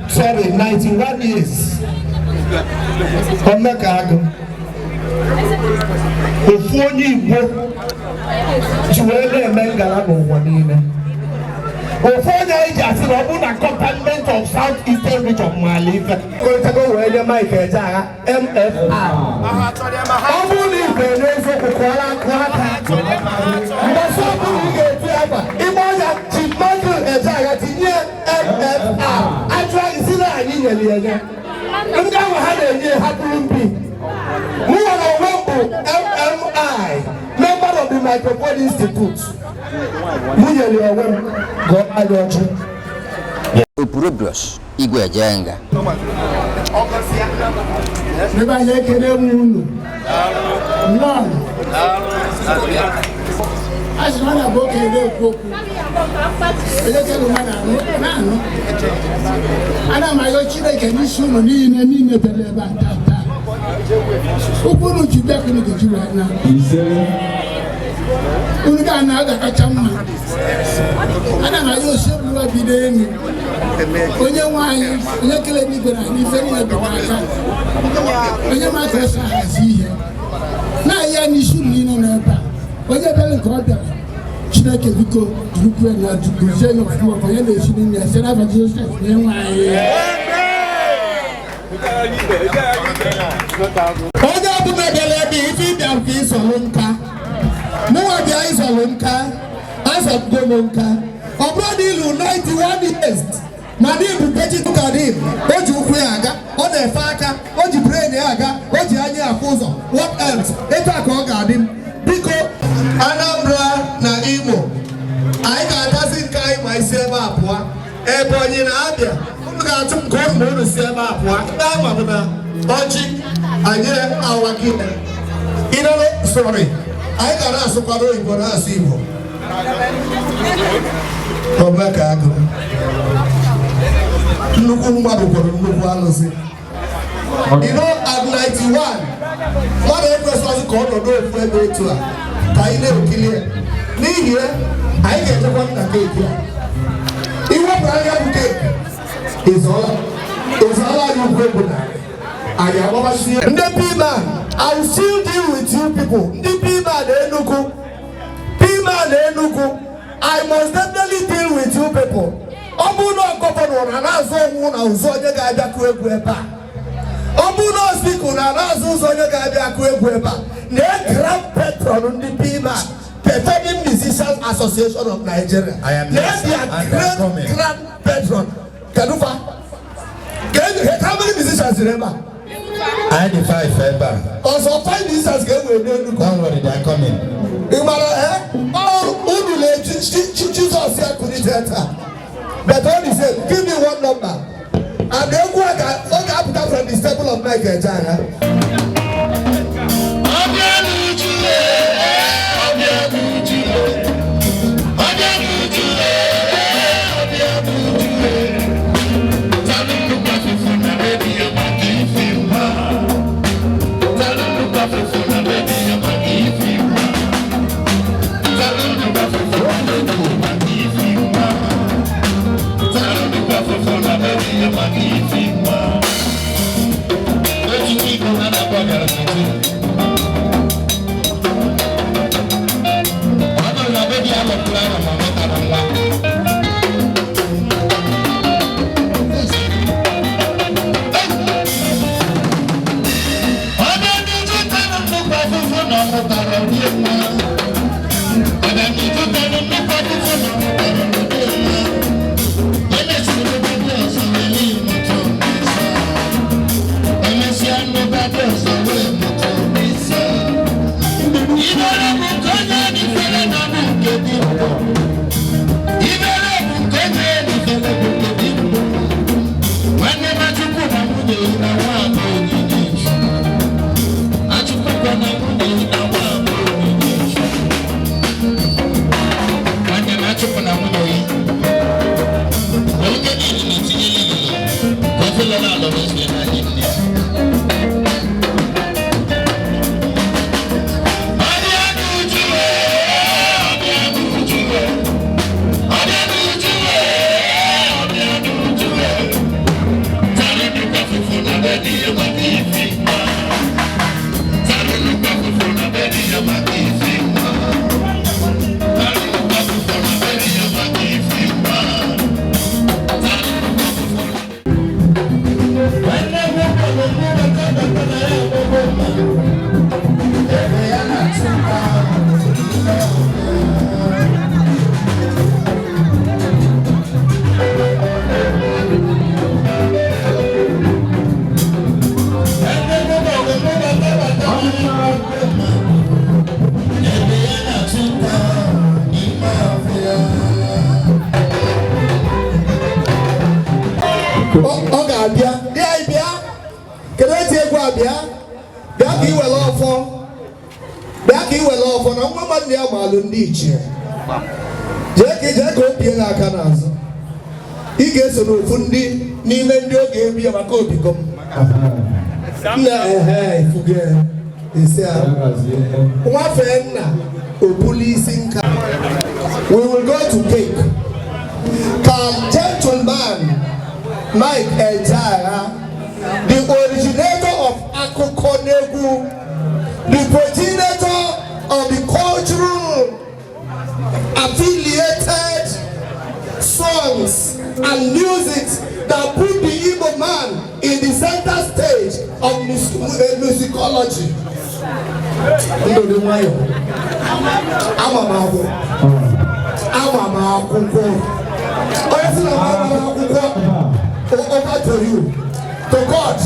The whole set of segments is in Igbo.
Sorry, 91 years. Omekago. Ofuoni Igbo. Chiwele Mengala no Wanine. Ofuoni Ijasi Robuna Government of Southeastern Region of Mali. Going to go where the Mike Ejeagha MFR. Omuni Benezo Kuala Kwata. Masobu Ige Imoja Chimago Ejeagha Tinye MFR. Member of the Microphone Institute. Progress Ejeagha. As one of book and I'm my children can you soon and in the about that. Who put you back in the right now? You got another Kachama. And I'm your ship will be there. When you're wine, you're killing me, but I'm very happy. When you're my person, I see here. Now, you should lean on her back. When you're telling God, she like a vico, you can to present of you for any shooting there. Said I've just said, as of Gomonka, Obrodilu 91 years. Madibu Petit Kadim, Ojuaga, Odefaka, Ojibrainiaga, Ojiania Fuzo, what else? Etako Gadim, Pico, Anambra, na Imo. I doesn't carry myself up, Ebony Abia, got to come to save up, Oji, I get our kid. Sorry, I got us to follow in for us evil. Come back, you know, at 91, what was called a door for a day to her. Taile Kilia. Me here, I get the one that cake here. Even Brian cake is all you go with. I am over here. The P-man, I'll still deal with you people. The P-man, I must definitely deal with you people. Obuno governor and Azo Gaja Kueba. Obuno speaker and Azo Gaja Kueba. The grand patron on the PIMA, Performing Musicians Association of Nigeria. I am the grand patron. Kadufa. How many musicians remember? I had 5 ever. Also 5 musicians came with them. Don't worry, they are coming. Jesus here could it enter. But only said, give me one number. And then go up from the stable of my Ejeagha. We will go to cake. Gentleman Mike Ejeagha, the originator of Akokonegu, the progenitor of the cultural affiliated songs and music that put the Igbo man in the center stage of musicology. Over to you, to God.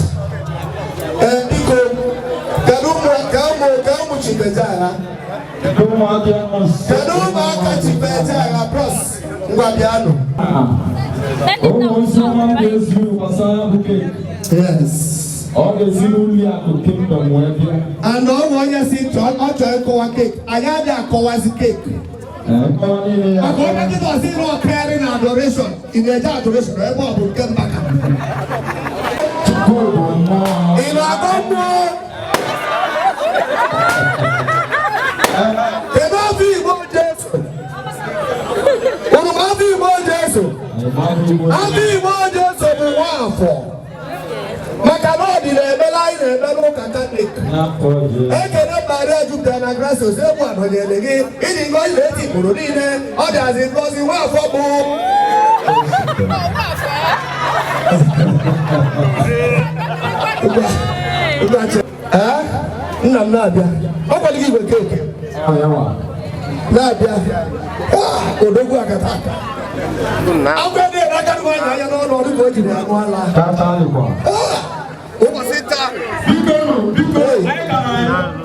Yes. And all one you see to all cake. I have the cake. I'm going to see no prayer in adoration. In the adoration, everyone will come back. In Agombo, Macaroni, the line, the Catholic. I cannot buy you the grass. Everyone on the leg. It is going to let it go in. Others it was in one for more. Nadia. How about you give a cake? Nadia. Ah, Odogu Akataka. I'm going to get one. I don't know what to do.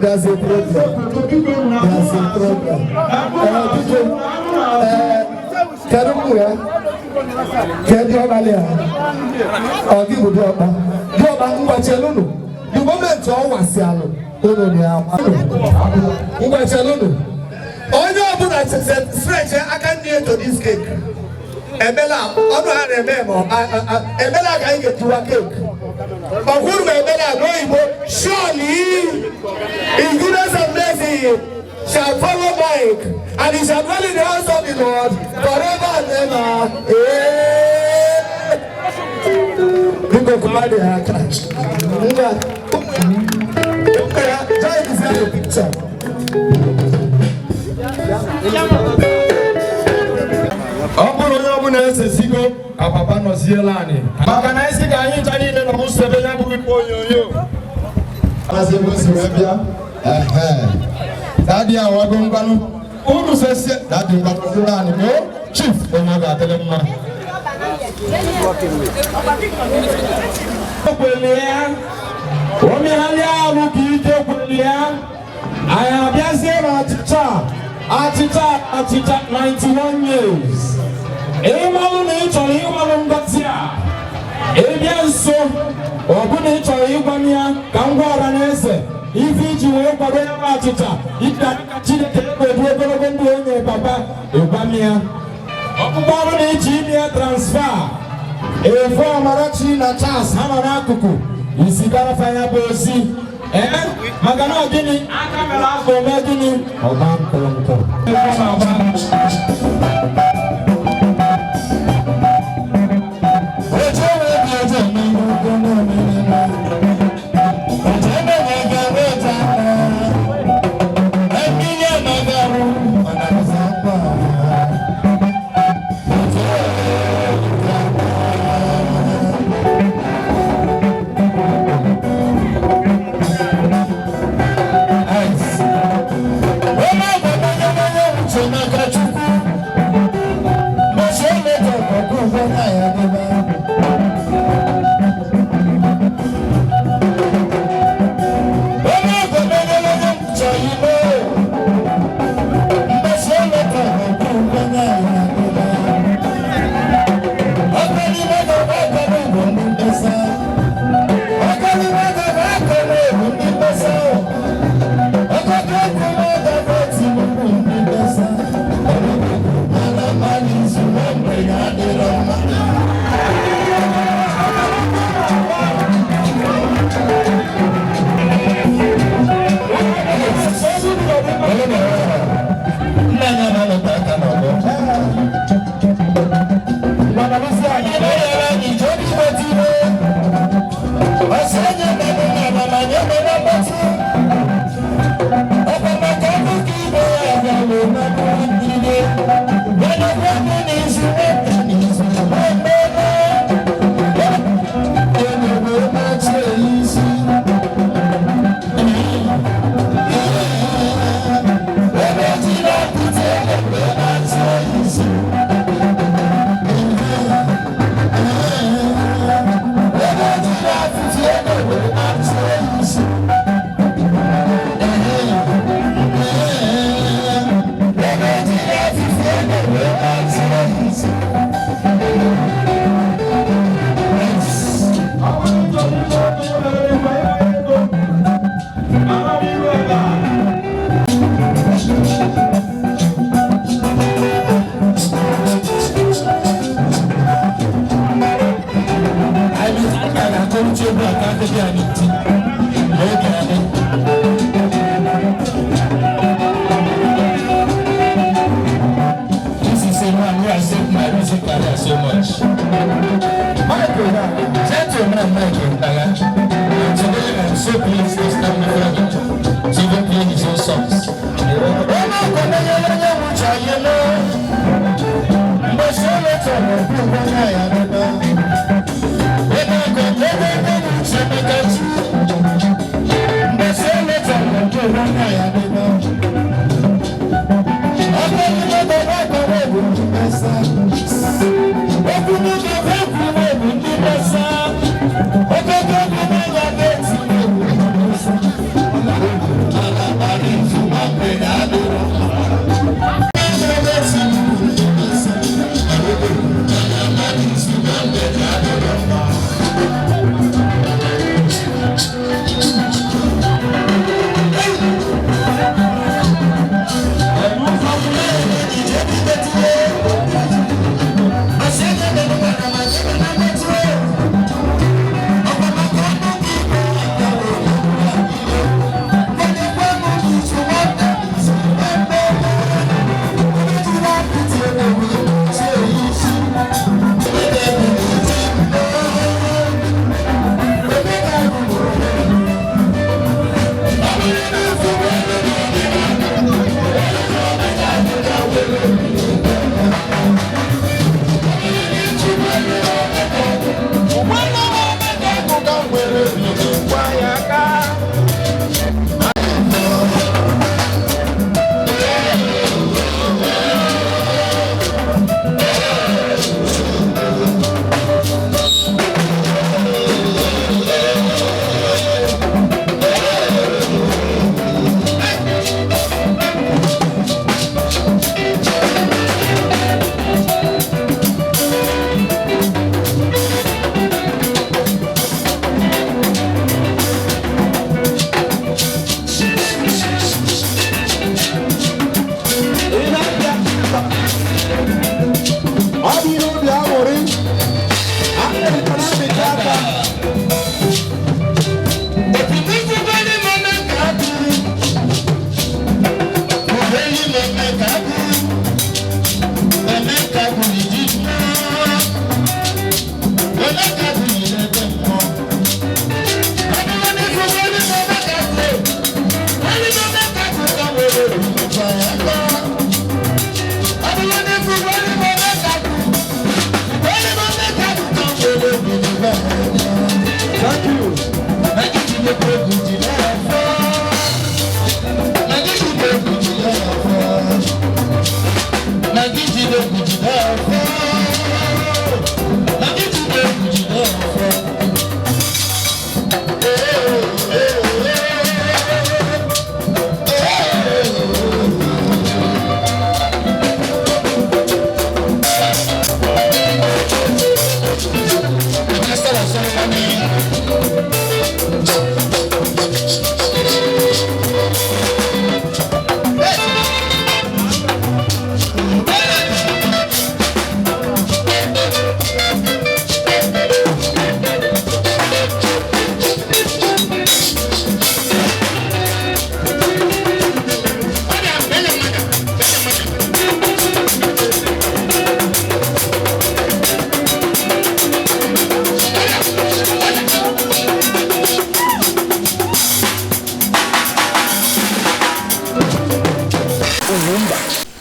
There's a problem. There's a problem. The moment all was yellow. Stretch, I can't get to this cake. Ebela, I don't remember. Ebela can get to a cake. But who may Ebela surely, in goodness and mercy, shall follow Mike, and he shall dwell in the house of the Lord forever and ever. Niko kumadi haka. Nga. Join this video picture. Ọbụrụ onye ọbụla esesigo ka papa nọziela anyị. Maka na isi ka anyị ncha niile nọ n'usoro ya bụ ikpe onyonyo. Asị bụ si wee bịa. Daddy awago ngwanụ. Unu sesi daddy ngwanụ anyị no chief onye ga-atele mma. Okwelia. Omi halia alu ki ije okwelia. Aya biazie na Atita 91 years. Ịmalụ na ị chọrọ ịmalụ mgbatị a ịbịa nso ọ bụ na ị chọrọ ịgwa m ya ka m gwa ọra na-ese ife iji wee kwado ya bụ achịcha ịka Chineke na-ebu ogologo ndụ onye papa ịgwa m ya ọkpụkpọ ọrụ na iji ime ya transfa efe Amarachi na CHARLSE ha nọ n'akụkụ isi garafa ya bụ ozi maka na gịnị aka mere afọ ome gịnị ọgba nkụrụnkụ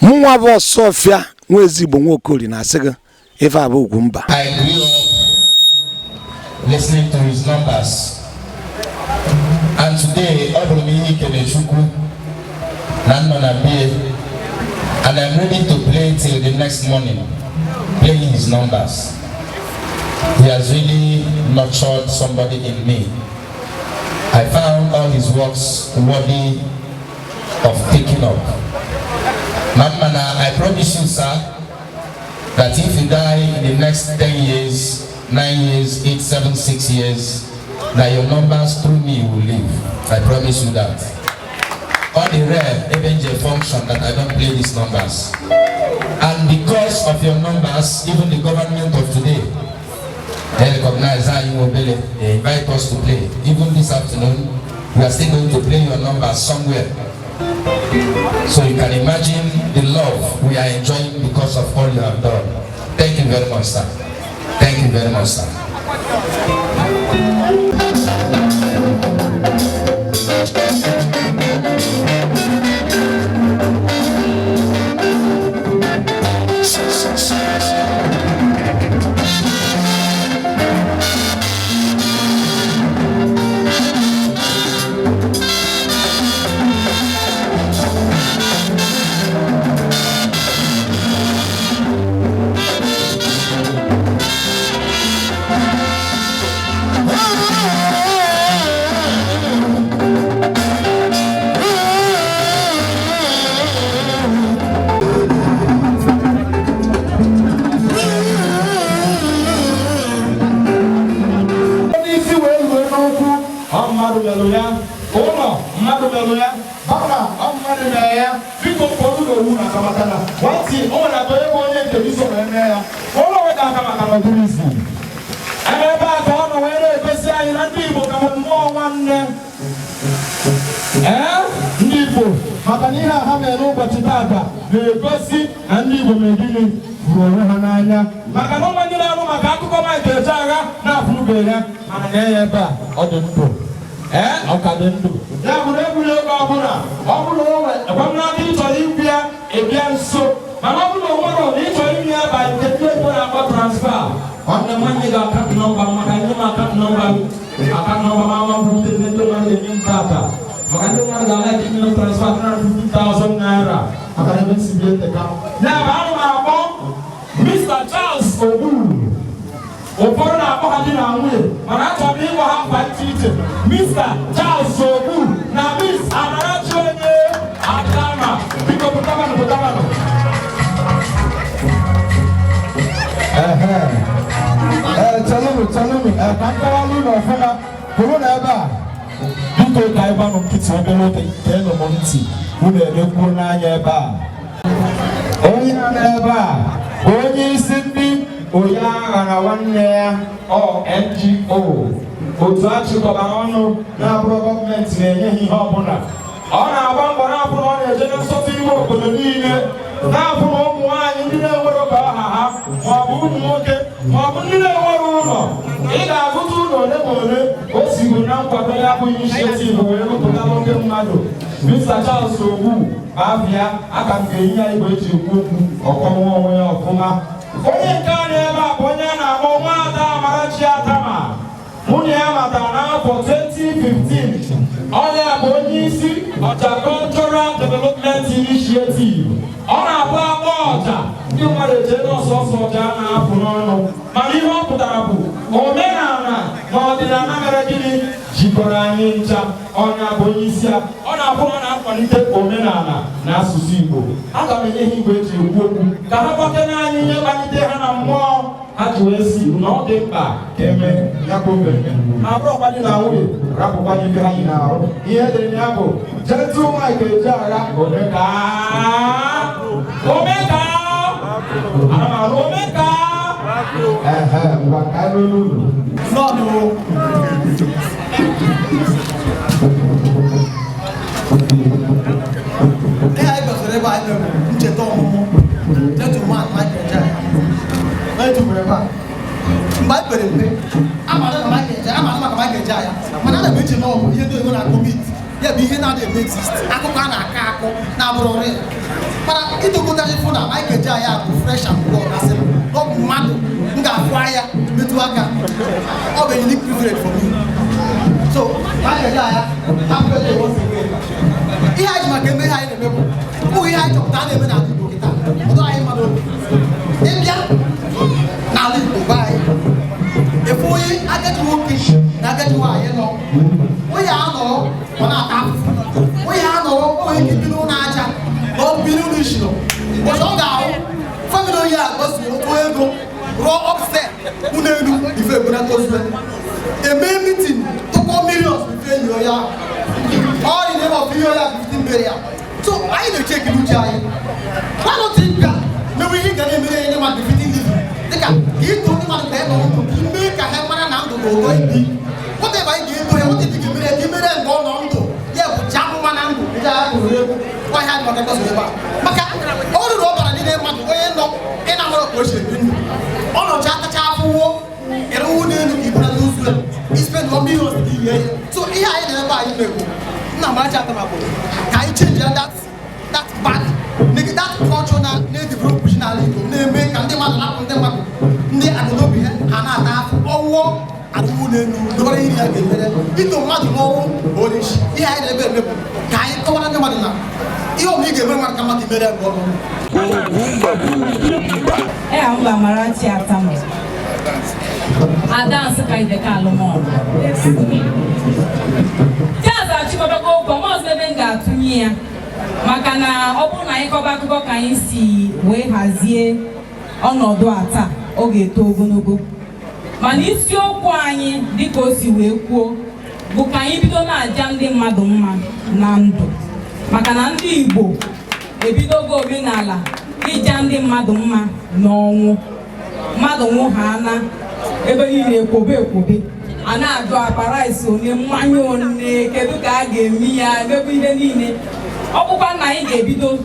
Mwa bo Sofia mwezi bongo koli na sega eva bo Ugwumba. I grew up listening to his numbers, and today Obrumi Kenechukwu Nanonabe, and I'm ready to play till the next morning, playing his numbers. He has really nurtured somebody in me. I found all his works worthy of taking up. Mamana, I promise you, sir, that if you die in the next 10 years, 9 years, 8, 7, 6 years, that your numbers through me will live. I promise you that. On the rare ABNJ function that I don't play these numbers. And because of your numbers, even the government of today, they recognize IGBOMOVIES, they invite us to play. Even this afternoon, we are still going to play your numbers somewhere. So you can imagine the love we are enjoying because of all you have done. Thank you very much, sir. Thank you very much, sir. Mr. Charles Mr. Charles OGBU na Miss AMARACHI ATAMAH. Biko putamano. Tell me, kankawalu no funa, corona eba. Biko kaiba no kiti obelo te no monti. Ule ekwo na anya eba. Onye na eba, onye isindi Ejeagha na nwanne ya NGO otu achịkọba ọnụ na-abụrụ gọọmenti na-enye ihe ọbụla ọ na-agba mbọ na-abụrụ ọ na-eje na nsọtụ ime obodo niile na-abụrụ ụmụ nwaanyị ndị na-enwere oge ọha ha maọbụ ụmụ nwoke maọbụ ndị na-enwere ụlọ ị ga-agụta ụlọ ole ma ole o sigo na nkwado ya bụ initiative wee rụpụta n'oge mmadụ. Mr. Charles OGBU abịa aka m ga-enye ya igwe eji ekwu okwu ọkọnwa onwe ya ọfụma. Onye nke anyị ebe a bụ onye na-akpọ NWADA AMARACHI ATAMAH. Nwunye ya matara n'afọ 2015. Onye bụ onye isi Ọja Cultural Development Initiative. Ọ na-abụ agba ọja ndị mmadụ eje n'ọsọsọ ọja na-apụ n'ọnụ, mana ihe ọ pụtara bụ omenala na ọdịnala mere gịnị jikọrọ anyị ncha. Onye bụ onye isi ya ọ na-abụ ọ na-akwalite omenala na asụsụ Igbo. Aga m enye ha igwe eji ekwu okwu ka ha gbakere anyị ihe kpalite ha na mmụọ. atụesi na ọ dị mkpa ka eme ya bụ mmemme abụrụkwadị na nwunye rapụkwanye ibe anyị na-arụ ihe dịrị ya bụ gentleman ka Ejeagha omeka ngwa ka anyị n'ụlọ nọdụ ihe anyị kwesịrị ebe anyị mere ncheta ọmụmụ gentleman Michael Ejeagha mgbe anyị kpere mpe amara na Michael Ejeagha amara maka Michael Ejeagha mana a na-emechi n'ọgwụ ihe ndị oyibo na-akpọ mit ya bụ ihe na-adịghị eme exist akụkọ a na-akọ akọ na-abụrụ ọrụ ya mana ịtụkọtachi fụ na Michael Ejeagha bụ fresh and raw na sị ọ bụ mmadụ m ga-afụ anya metụ aka ọ bụ unique privilege for me so Michael Ejeagha ihe anyị ji maka eme ihe anyị na-emepụ bụ ihe anyị chọpụta na-eme na Igbo kịta ọdụ anyị mmadụ ịbịa n'ala Igbo be anyị efu onye agadi nwoke na agadi nwaanyị nọ onye anọrọ ọ na-ata afụfụ onye anọrọ onye nke bi n'ụlọ aja na ọ bi n'ụlọ isi nọ ụbọchị ọ ga-ahụ famili onye a gosiri otu ego rụọ ọpset ụlọ elu ife ebunata ozugbo eme mitin tụkọ milions ife enyi onye ahụ ọ dị n'ebe ọbụ ihe onye ahụ 15 mere ya so anyị na-eche ekiri uche anyị anọtị bịa mewe ihe ga na-emere ya nye mmadụ fitin livi dịka ịtụ ndị mmadụ ka ịnọ ndụ ime ka ha mara na ndụ na ụtọ ibi whatever anyị ga-eto ya whatever ga-emere ya imere mgbe ọ nọ ndụ ya bụ ji amụma na ndụ ndị agha kụrụ egwu nwaanyị anyị maka ịkọsọ ebe a maka ọ rụrụ ọbara niile mmadụ onye nọ ị na-amara ka o si ebi ndụ ọ nọchi atacha afụwo ịrụwu n'elu ka ibara n'ozu ya ispend 1 million ihe so ihe anyị na-ebe anyị na-ekwu nna Amarachi Atama bụ ka anyị change that bad that culture na-develop n'ala Igbo na-eme ka ndị mmadụ napụ ndị mmadụ ndị agbataobi ha na-ata afọ ọwụọ adịwu n'elu dobara ihe ya ga-emere ito mmadụ n'ọnwụ onye isi ihe anyị na-ebe eme bụ ka anyị kọwara ndị mmadụ na ihe ọbụla ị ga-emere mmadụ ka mmadụ imere mgbe ọrụ I'm Amarachi Atama. I dance by the Calomon. Just a chicago, come on, 7 got to me. Makana, open my cover to can see where has ye on Odo Ata, Oge Togonogo. Manisio Kwani, because you will go. Bukai Bidona, Jandi Madoma, Nando. Makanandi Igbo, Ebidogo Binala, Ijandi Madoma, no. Madam Hana, every Kobe, and I do a paradise on the manual, Keduka gave me a baby Denine. Open my Gebido,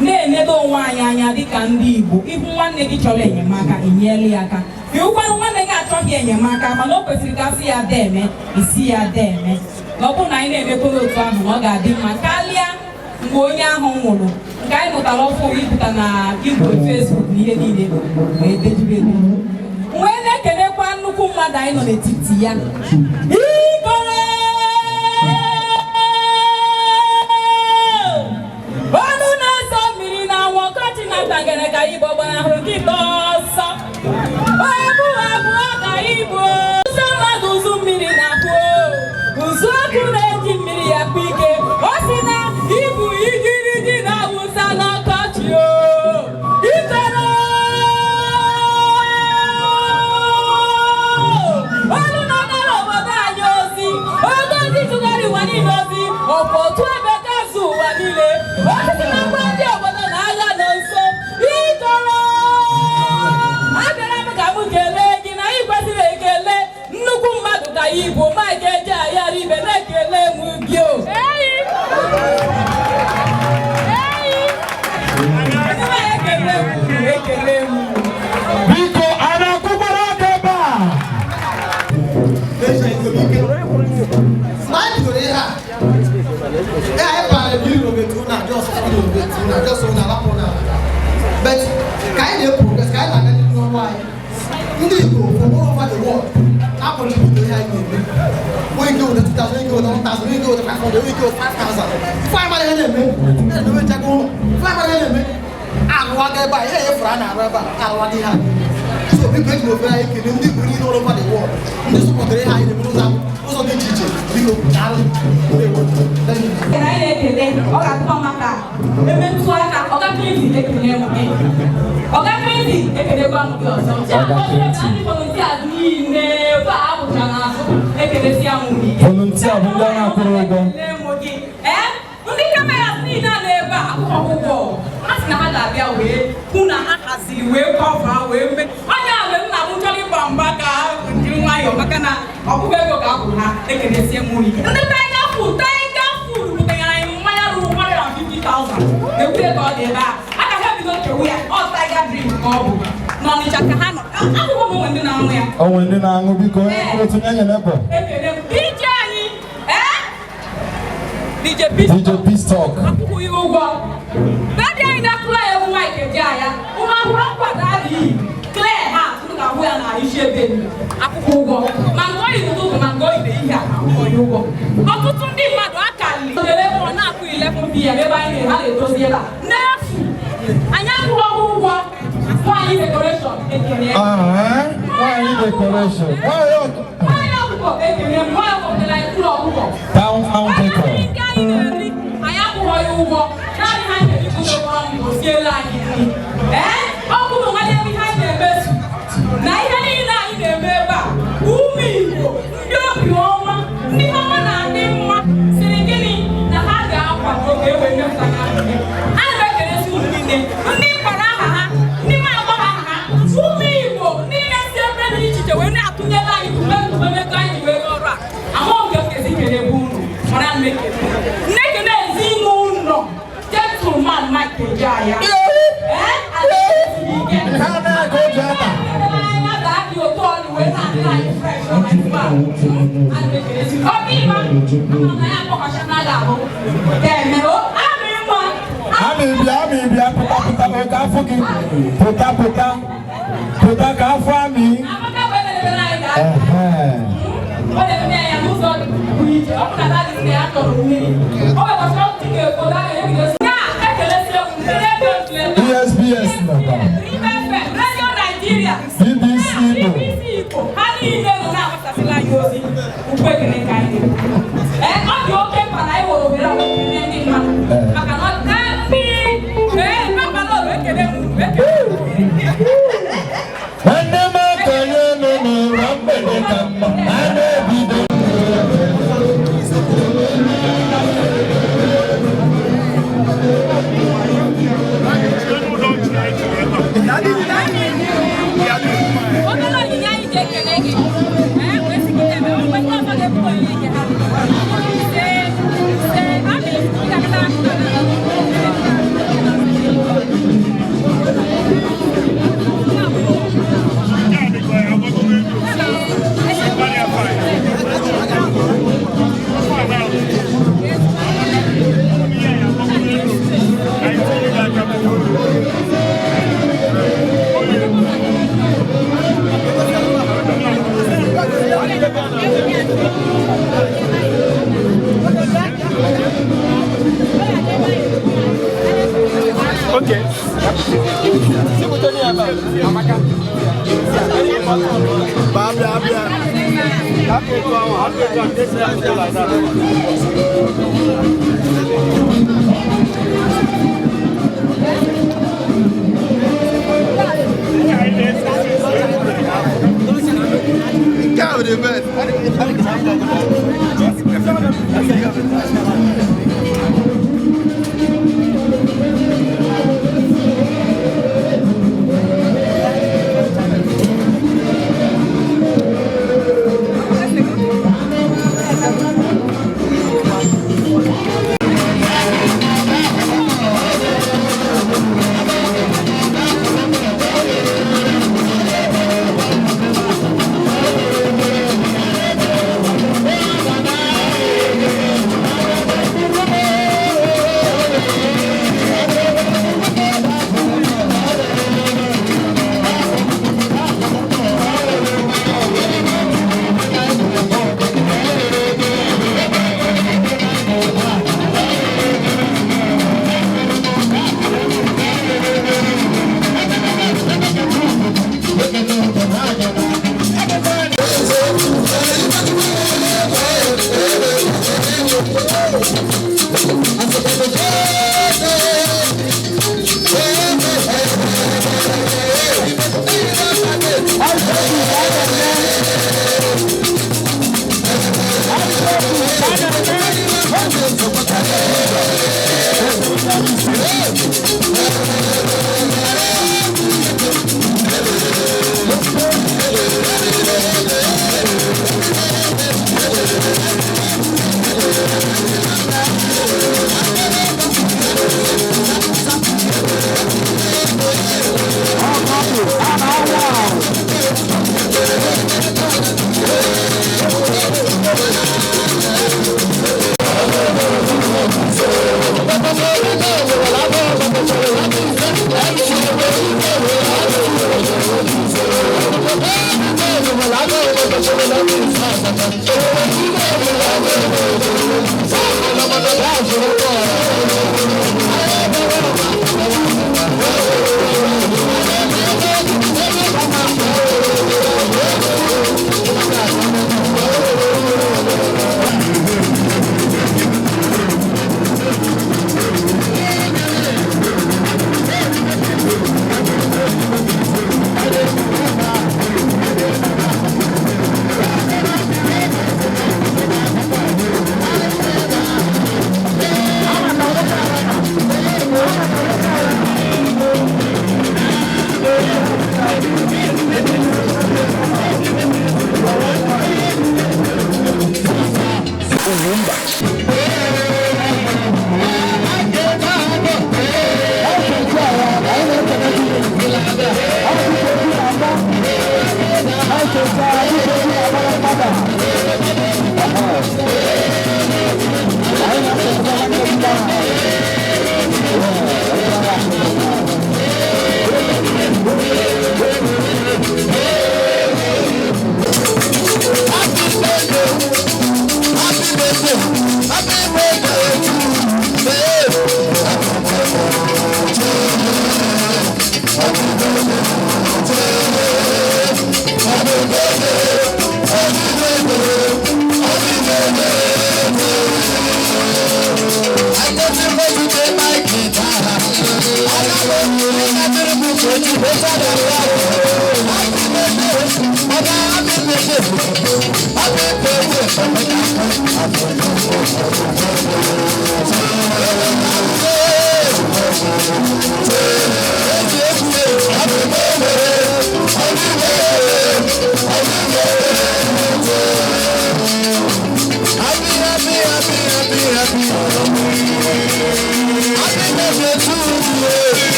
ne don't want Yadi can be, even one negative chole Maka in Yeliaka. You want one thing I talk here, Maka, Malopes, see a deme, you see a deme. Open I never go to Moga di Makalia, Goya Homo. Guy not allow for it than a give Facebook needed. When I can one look dine on the Titia. But kind of progress, kind of don't know why. From all over the world, I contribute to the we go to 2,000, we go to 1,000, we go to 500, we go to 5,000. 500 enemy, and we take home 500 enemy. And what they buy here for an Araba, and what they have. So we go to very good all over the world. This is what they hide in the middle of the teaching. We go, maka emetu aka ọga Clinton ekele mu gị ọga Clinton ekele gwa mu gị ọzọ ndị volunteers niile ba abụcha na azụ ekele si amụ gị volunteer bụ ndị na-akwụrụ ụgwọ ndị kamera niile na-ebe a akwụkwọ ụgwọ ha sị na ha ga-abịa wee hụ na ha haziri wee kọva wee mee onye ahụ nna m chọrọ ịgba mgba ka jiri nwayọọ maka na ọgwụgwọ ego ga-abụ ha ekelesie mụ ike ndị taiga food butenyere anyị mmanya ruru 150,000 ekwuye ka ọ dị ebe a aka ha bido kewu ya ọ taiga drink ka ọ bụ n'Ọnịcha ka ha nọ akwụkwọ m onwe ndị na-aṅụ ya onwe ndị na-aṅụ biko otu nye nyere bụ ekele m DJ anyị DJ Peace Talk. Akwụkwọ ihe ụgwọ. Bedi anyị na-akụla ya ewu nwa Ejeagha. Ụmụ akwụkwọ nkwado adịghị. Clear ha tụrụ ka ahụ ya na isi ebe akwụkwọ ụgwọ. Ma nke oyi n'ụtụtụ ma nke oyi ihe a akwụkwọ ihe ụgwọ. Ọtụtụ ndị mmadụ akarịrị. Odele mụọ na-akụ 11 PM ebe anyị ha na-edozi ebe a. N'efu. Anyị akwụkwọ ụgwọ. Nwaanyị decoration ekele. Nwaanyị decoration. Nwaanyị ọkụkọ ekele. Nwaanyị ọkụkọ dị na ikpuru ọkụkọ. Town decor. Anyị akwụghọ ya ụgwọ naanị ha na-ebibudo ụgwọ mbụ siela anyị nri ọ bụrụ nwanne m ihe anyị na-emezu na ihe niile anyị na-eme ebe a ụmụ Igbo ndị obi ọma ndị ọma na-adị mma siri gịnị na ha ga-akwado ka e wee mepụta na ndụ a na-ekeresi ụmụ niile ndị mkpara aha ha ndị ma agbara aha ha ụmụ Igbo ndị na-esi ebe dị iche iche wee na-atụnyere anyị tụmemego anyị ji were ọrụ a amaghị m ga-ekezi kere ebe unu mara mmekere gentleman Mike Ejeagha. ESBS number. Radio Nigeria. BBC Igbo. Ha niile nọ na-agbasasịla anyị ozi. Ukwe gịnị ka anyị ọ dị oke mkpa na anyị were ohere a wepụrụ ndị mmadụ. Maka na ndị mekpala ọrụ ekele m nwanne m okenye nọ n'ụra mgbede ka mma a na-ebido Okay.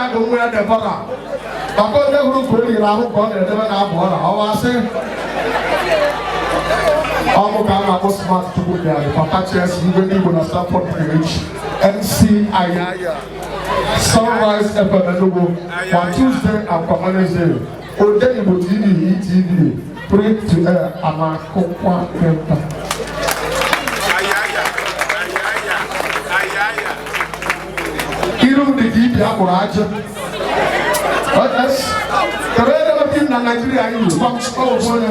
Pastor nwe ya Deborah maka onye hụrụ ka o riri ahụ ka ọ na-edebe na abụ ọra ọwa asị ọmụ ka a na-akpọ smart chukwu dị adị papa ches ndị Igbo na Stanford Village MC Ejeagha Sunrise FM Enugu on Tuesday and Wednesday Ode Igbo TV ETV pray to air amakụkwa kempa iru dị ka ibi akpụrụ aja kere ebe dị na Nigeria anyị yi onye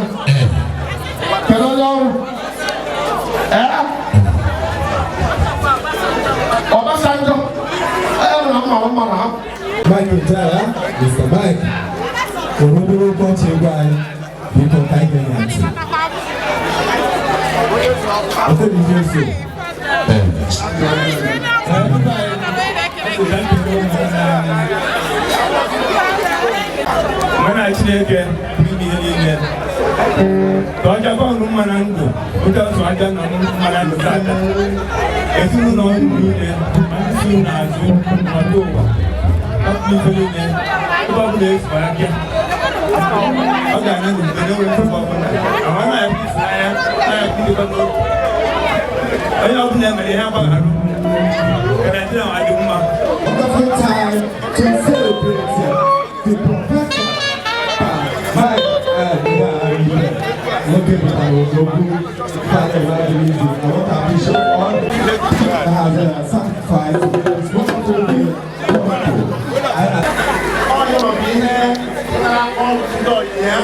kere onye ọrụ Obasanjo na mma na ha Mike Ntara Mr. Mike orobere ụbọchị egwu anyị biko ka anyị ga-enye ntị Mana Chineke n'ime ihe niile ka ọ jakwa ọnụ mmanụ ndụ otu ọzọ aja nọ mmanụ ndụ tata ezinụlọ ọrụ niile ma isi n'azụ ọdụ ụwa ọkụ ife niile ebe ọbụla efubara bịa ọ ga-anya n'obodo na-enwere nsogbu ọbụla ama na-ekwu isi n'anya na-ekwu ndịkọ n'otu onye ọbụla emere ihe agbaghara ka Naịjirịa adị mma. Wonderful time to celebrate the professor Mike looking at our local father music. I want to appreciate all that has sacrificed this wonderful day. All you will be here, all to do here.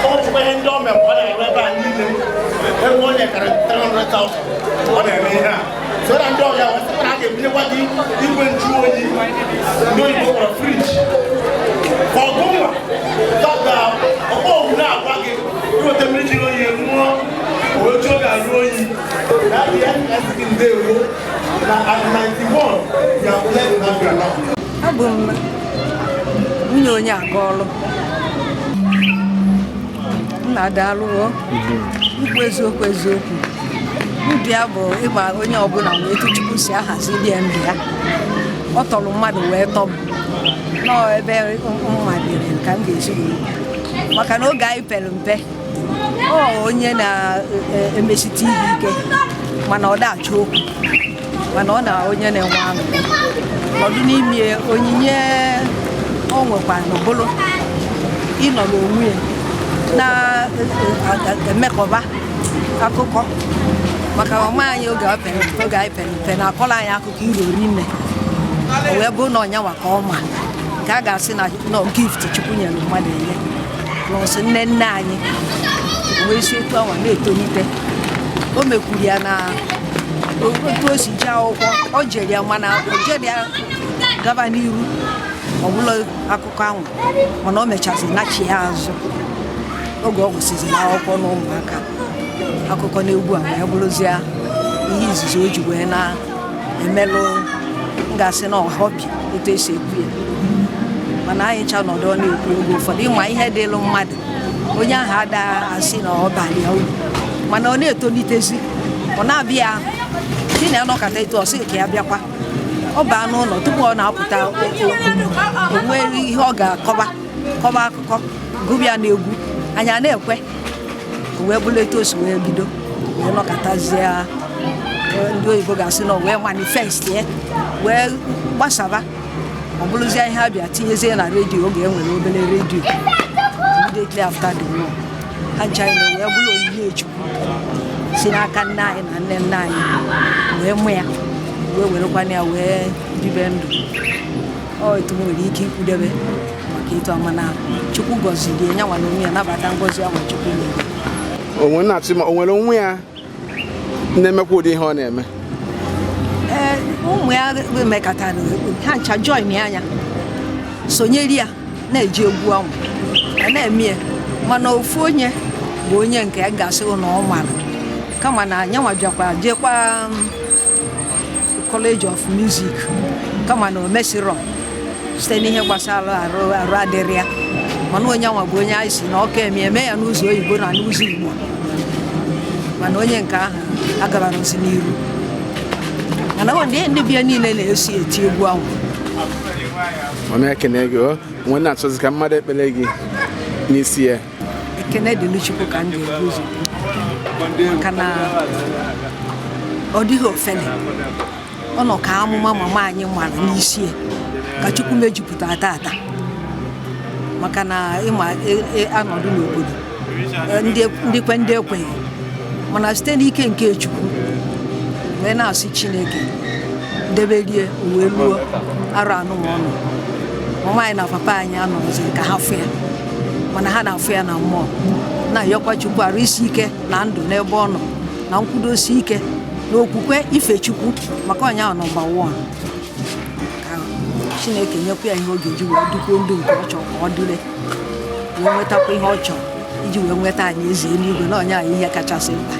All to be in Dome, what I read by needing. Everyone here can 300,000. What I mean here. So I'm doing that. What's the problem? You want to even through it? No, you go for a fridge. For Guma, talk about oh now, you want to meet you here more. We'll show that Roy. That the end in there. At 91, you are playing that ground. Abum, we know you are called. Nadalu, Kwezo. Ndị abụ ịgba onye ọbụla wee tuchukwu si ahazi ndị ndị ya ọ tọrọ mmadụ wee tọbụ nọọ ebe mmadụ ka m ga-esi maka na oge anyị pere mpe onye na-emesite ihe ike mana ọ da-achọ okwu mana ọ na onye na-enwe aṅụ ọdụ n'ime onyinye o nwekwa n'obolo ịnọ n'onwe ya na-emekọba akụkọ maka ọma anyị oge anyị pere mpe na-akọrọ anyị akụkọ iro rinne o wee bụ na ọnyanwa ka ọma ka a ga-asị na gift Chukwu nyere mmadụ enye n'ọsị nne anyị wee si etu anwa na-etolite o mekwuru ya na otu o si ji akwụkwọ o jere ya mana o jere ya gaba n'iru ọbụla akụkọ ahụ mana o mechazi nachi ya azụ oge ọ gụsịziri akwụkwọ na ụmụaka akụkọ na-egwu a wee bụrụzie ihe izizi o ji wee na-emelụ ngasị na ọhọbi otu esi ekwu ya mana anyị ncha nọdụ ọ na-ekwu oge ụfọdụ ịma ihe dịlụ mmadụ onye ahụ ada asị na ọ bara ya uru mana ọ na-etolitezi ọ na-abịa dị na anọkọta etu ọ sị ka ya bịakwa ọ baa n'ụlọ tupu ọ na-apụta onwe ihe ọ ga-akọba akụkọ gụbịa na egwu anya na-ekwe wee bụrụ etu o si wee bido wee nọkọtazie ndị oyibo ga-asị na wee manifest ya wee gbasaba ọ bụrụzie ihe abịa tinyezie na redio oge enwere obere redio immediately after the war ha China wee bụrụ onyinye Chukwu si n'aka nne anyị na nne anyị wee mụ ya wee werekwana ya wee bibe ndụ ọ etu nwere ike ikwudebe maka ịtụ amana Chukwu gọziri ya nyanwa na onwe ya nabata ngọzi ahụ Chukwu nyere onwe na-achị ma o nwere onwe ya na-emekwa ụdị ihe ọ na-eme ụmụ ya mekọtara ha ncha join anya sonyere ya na-eji egwu ahụ na-eme ya mana ofu onye bụ onye nke ya ga-asị na ọ mara kama na nyanwa bịakwa jekwa College of Music kama na o mesịrọ site n'ihe gbasara arụ adịrị ya mana onye nwa bụ onye anyị si na ọka eme ya n'ụzọ oyibo na n'ụzọ Igbo mana onye nke ahụ agabarozi n'iru mana ndị bịa niile na-esi eti egwu ahụ Mama ekene gị o nwe na achọzi ka mmadụ ekpele gị n'isi ya. Ekene dị Chukwu ka ndị ebuzo. Maka na ọ dịghị ofele. Ọ nọ ka amụma mama anyị mara n'isi ya. Ka Chukwu mejupụta tata. Maka na ịma anọdụ n'obodo. Ndị kwe ndị ekweghị. Mana site n'ike nke Chukwu wee na-asị Chineke deberie uwe luo arụ anụ ọnụ. Mama anyị na papa anyị anọzi ka ha fụ ya. Mana ha na-afụ ya na mmụọ. Na-ayọkwa Chukwu arụ isi ike na ndụ n'ebe ọ nọ na nkwudosi ike na okwukwe ife Chukwu maka onye ahụ nọmba 1. Ka Chineke nyekwa ya ihe ọ ga-eji wee dukwuo ndụ nke ọ chọrọ ka ọ dịrị wee nwetakwa ihe ọ chọrọ iji wee nweta anyị eze eluigwe na onye anyị ihe kachasị mkpa.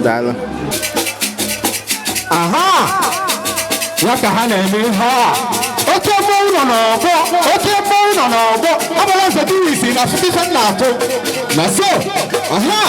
Daalụ. Aha! Ya ka ha na-eme ihe a. Oke mmọnwụ nọ n'ọgbọ. Ọbụla nze dị isi na sụtịsị na-atụ. Na so, aha!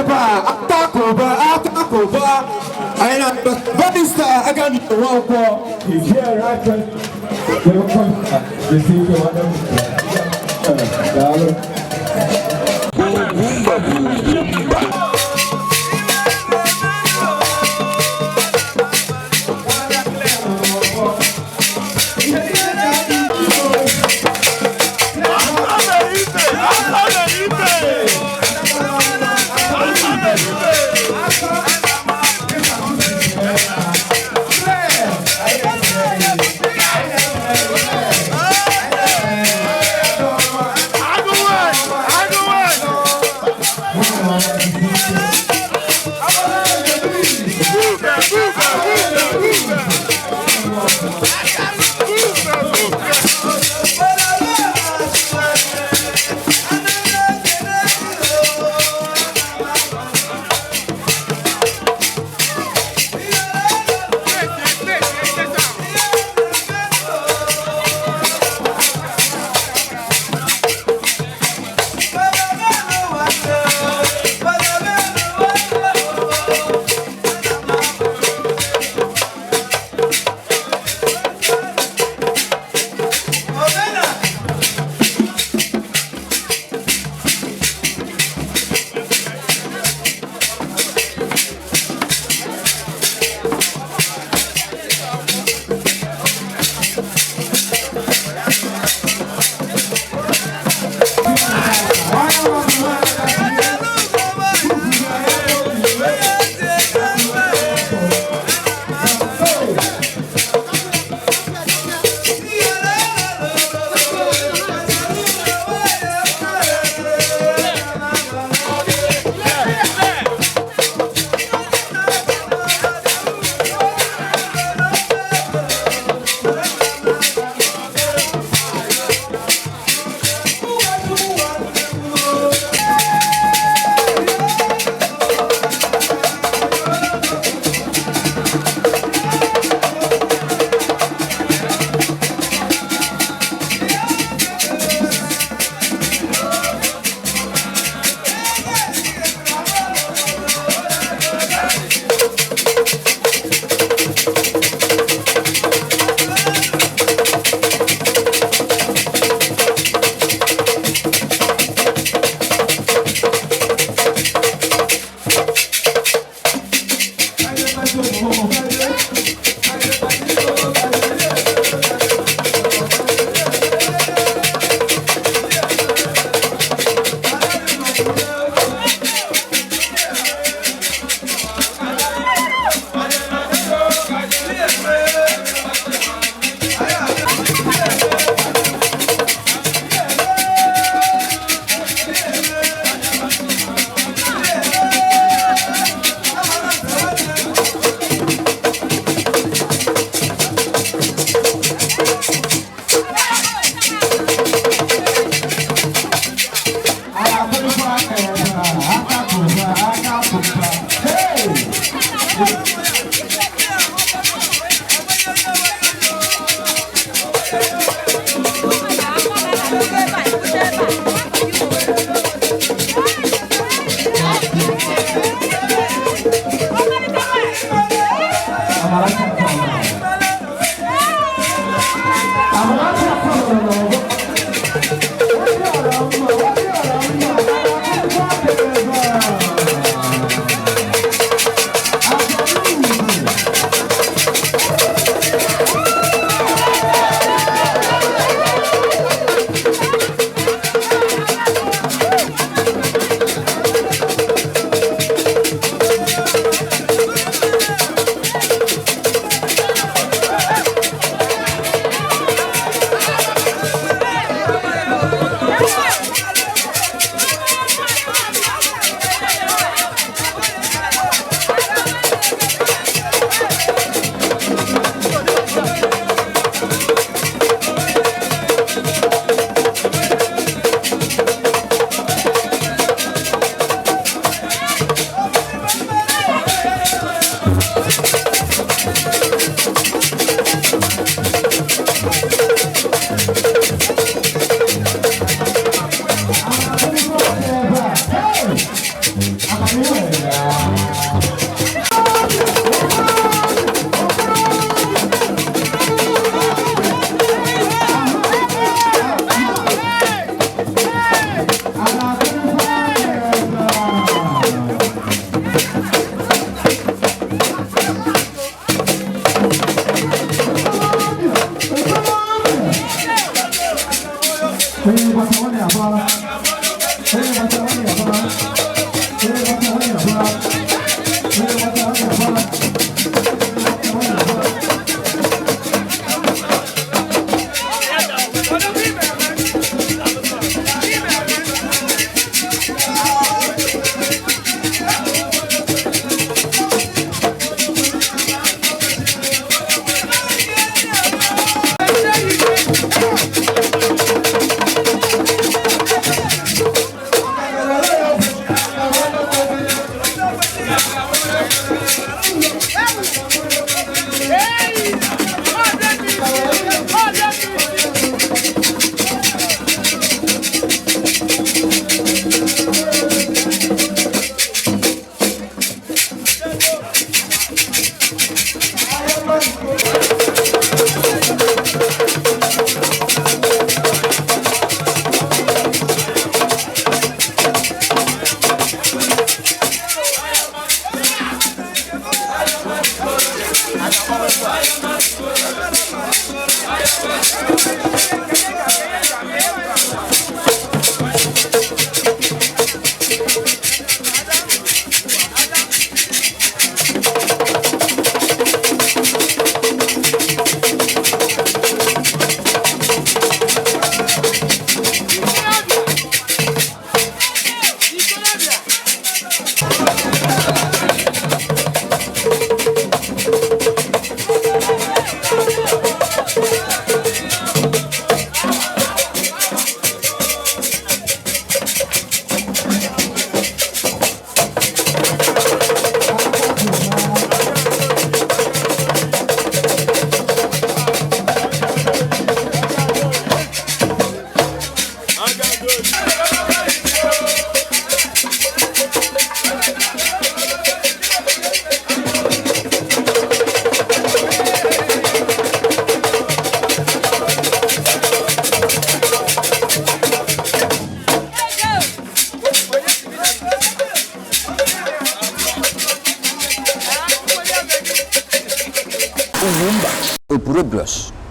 eba atakoba aina barista agani wako here right welcome the CEO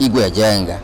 UGWUMBA Ejeagha.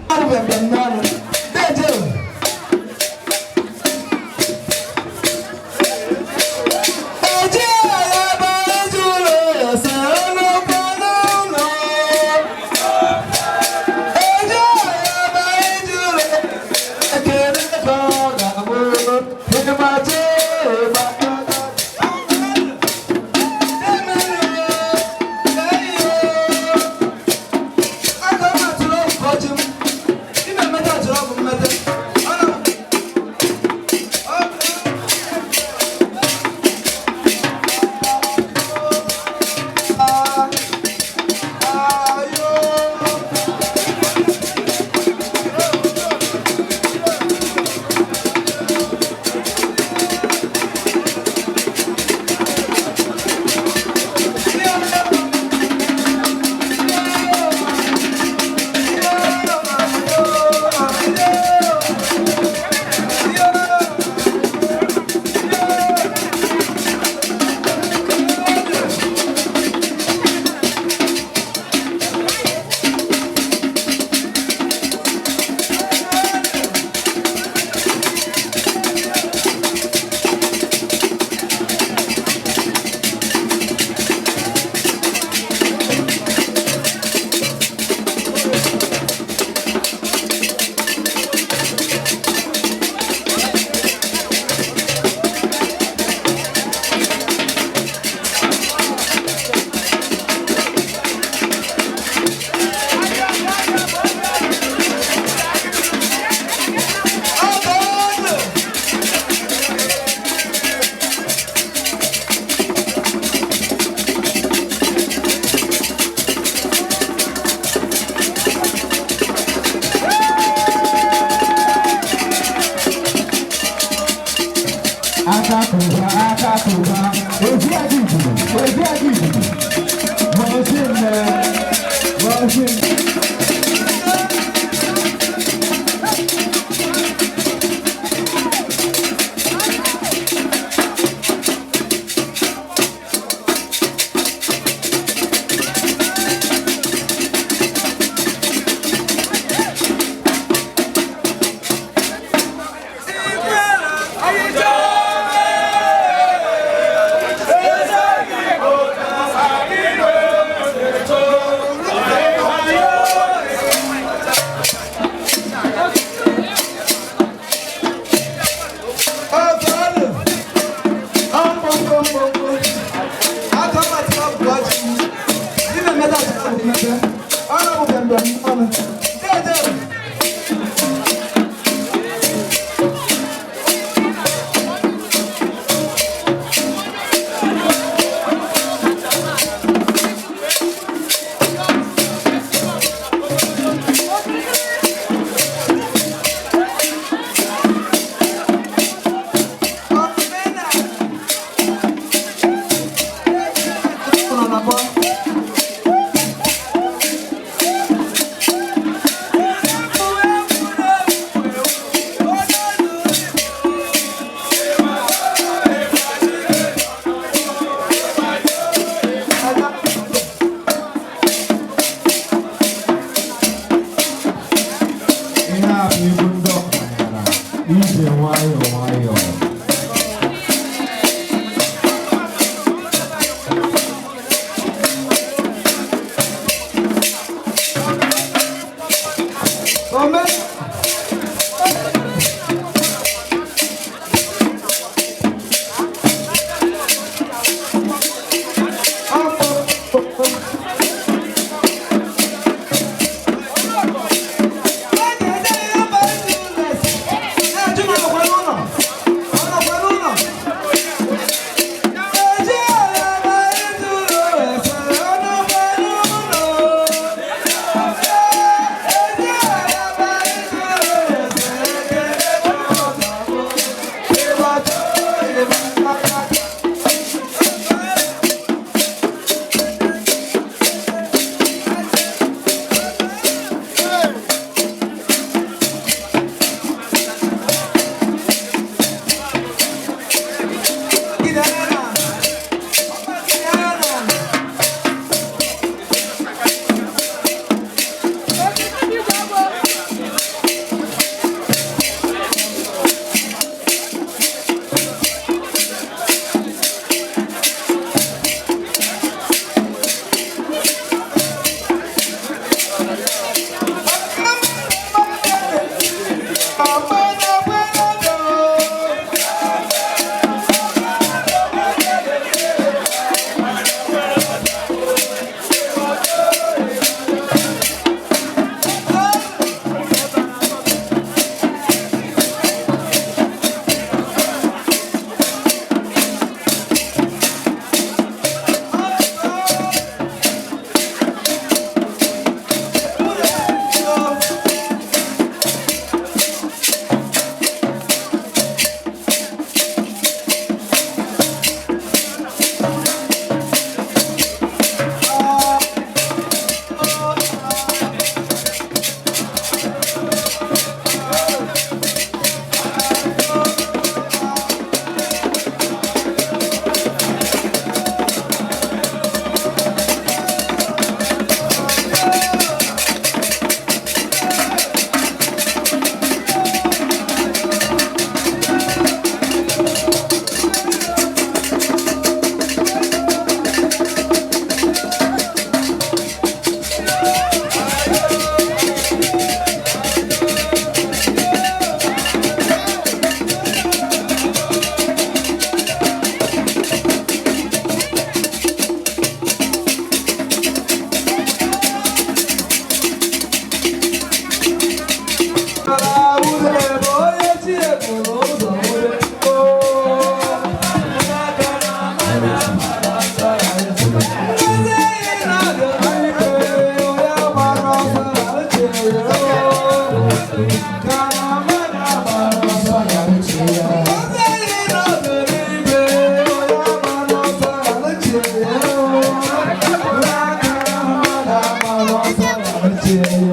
Yeah.